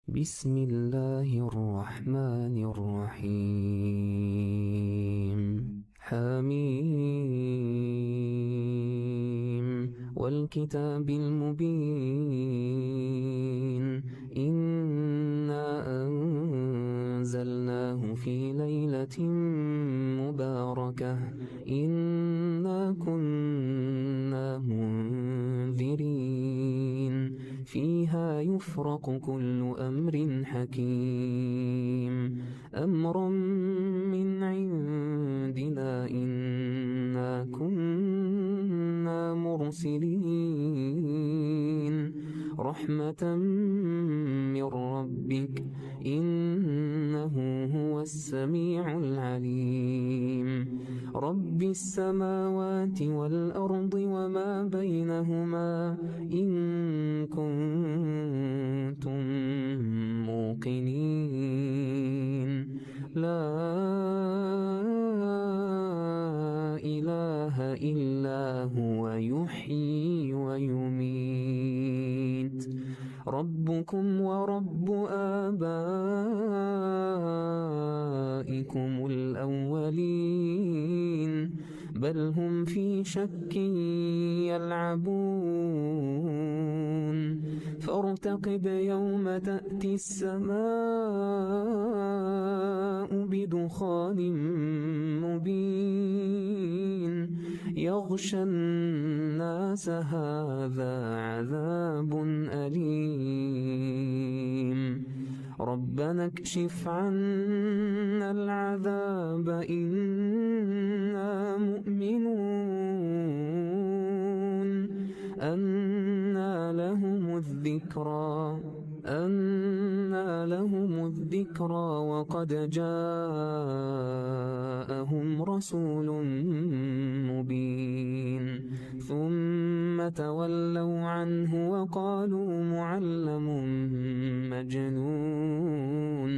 بسم الله الرحمن الرحيم. حميم والكتاب المبين. إنا أنزلناه في ليلة مباركة إنا كنا منذرين فيها يفرق كل أمر حكيم أمرا من عندنا إنا كنا مرسلين رحمة من ربك إنه هو السميع العليم رب السماوات والأرض وما بينهما إن كنتم موقنين لا إله إلا هو يحيي ويميت ربكم ورب آبائكم الأولين بل هم في شك يلعبون فارتقب يوم تأتي السماء بدخان مبين يغشى الناس هذا عذاب أليم ربنا اكشف عنا العذاب إنا مؤمنون أنى لهم الذكرى وقد جاءهم رسول مبين ثم تولوا عنه وقالوا معلم مجنون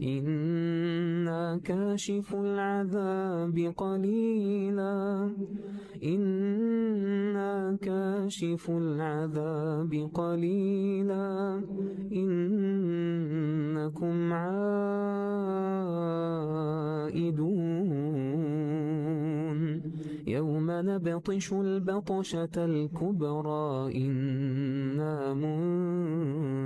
إنا كاشف العذاب قليلا إنكم عائدون يوم نبطش البطشة الكبرى إنا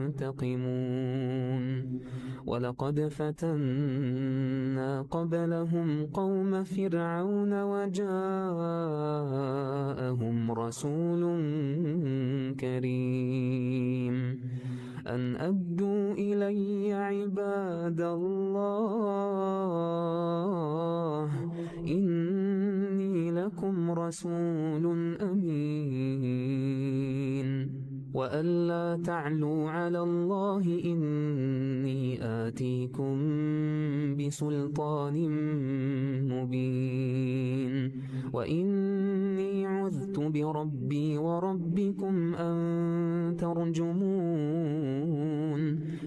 منتقمون ولقد فتنا قبلهم قوم فرعون وجاءهم رسول كريم أن أدوا إلي عباد الله إني لكم رسول أمين وألا تعلوا على الله إني آتيكم بسلطان مبين وإني عذت بربي وربكم أن ترجمون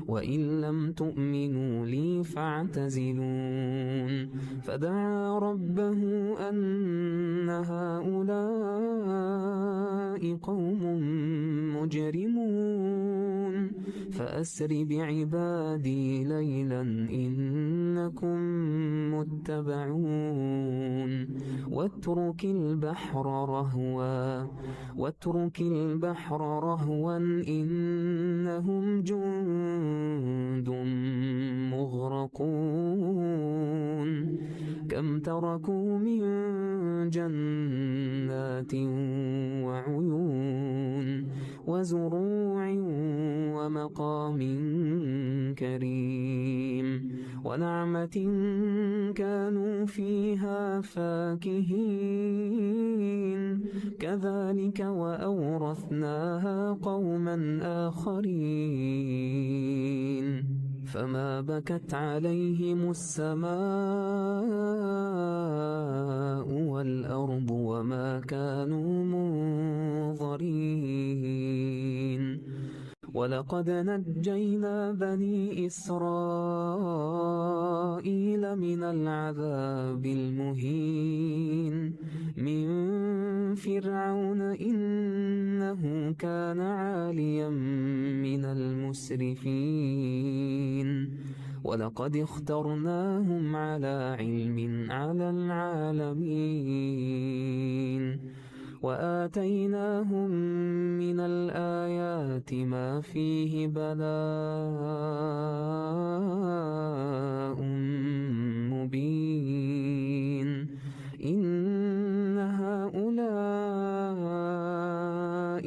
وإن لم تؤمنوا لي فاعتزلون فدعا ربه أن هؤلاء قوم مجرمون فأسر بعبادي ليلا إنكم متبعون واترك البحر رهوا إنهم جند مغرقون كم تركوا من جنات وعيون وزروع ومقام كريم ونعمة كانوا فيها فاكهين كذلك وأورثناها قوما آخرين فما بكت عليهم السماء والأرض وما كانوا منظرين ولقد نجينا بني إسرائيل من العذاب المهين من فرعون إنه كان عاليا من المسرفين المسرفين ولقد اخترناهم على علم على العالمين وآتيناهم من الآيات ما فيه بلاء مبين إن هؤلاء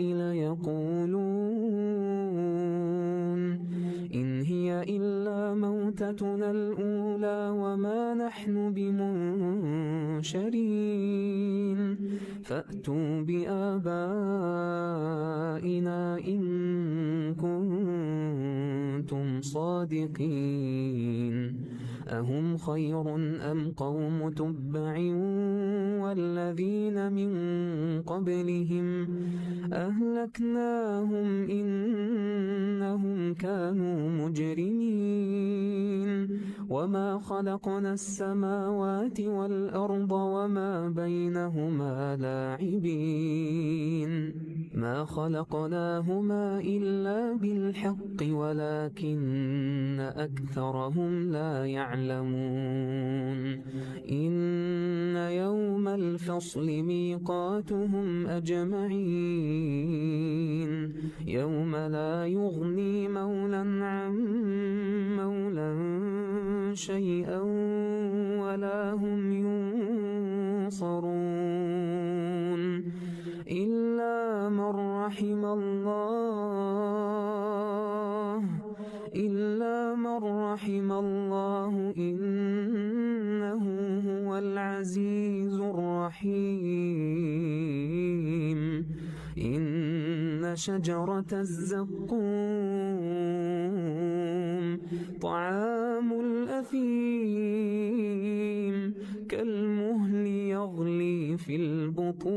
ليقولون إن هي إلا موتتنا الأولى وما نحن بمنشرين فأتوا بآبائنا إن كنتم صادقين أهم خير أم قوم تبع والذين من قبلهم أهلكناهم إنهم كانوا مجرمين وما خلقنا السماوات والأرض وما بينهما لاعبين ما خلقناهما إلا بالحق ولكن أكثرهم لا يعلمون إن يوم الفصل ميقاتهم أجمعين يوم لا يغني مولى عن مولى شيئا ولا هم ينصرون إلا من رحم الله إنه هو العزيز الرحيم إن شجرة الزقوم طعام الأثيم كالمهل يغلي في البطون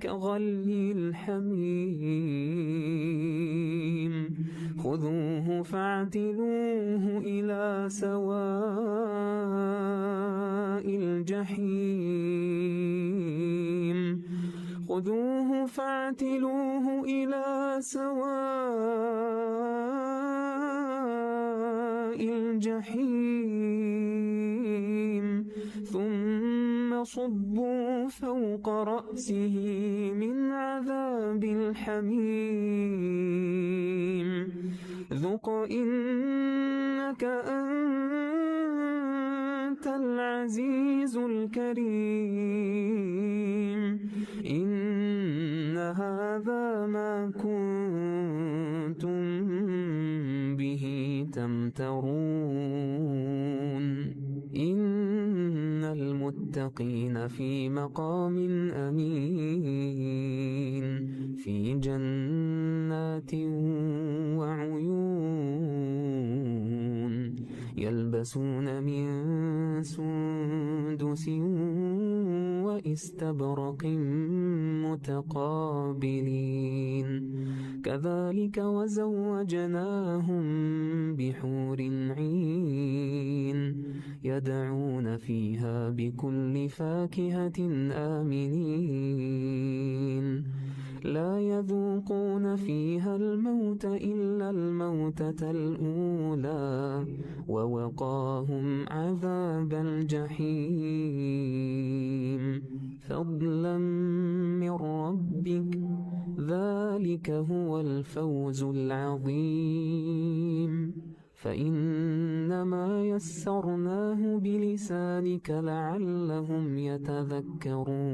كغلي الحميم خذوه فاعتلوه إلى سواء الجحيم خذوه فاعتلوه إلى سواء الجحيم ثم صبوا فوق رأسه من عذاب الحميم ذق إنك أنت العزيز الكريم إن هذا ما كنتم به تمترون إن المتقين في مقام أمين في جنات وعيون يلبسون من سندس وإستبرق متقابلين كذلك وزوجناهم بحور عين يدعون فيها بكل فاكهة آمنين لا يذوقون فيها الموت إلا الموتة الأولى ووقاهم عذاب الجحيم فضلا من ربك ذلك هو الفوز العظيم فإنما يسرناه بلسانك لعلهم يتذكرون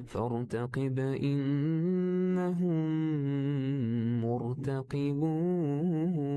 فارتقب إنهم مرتقبون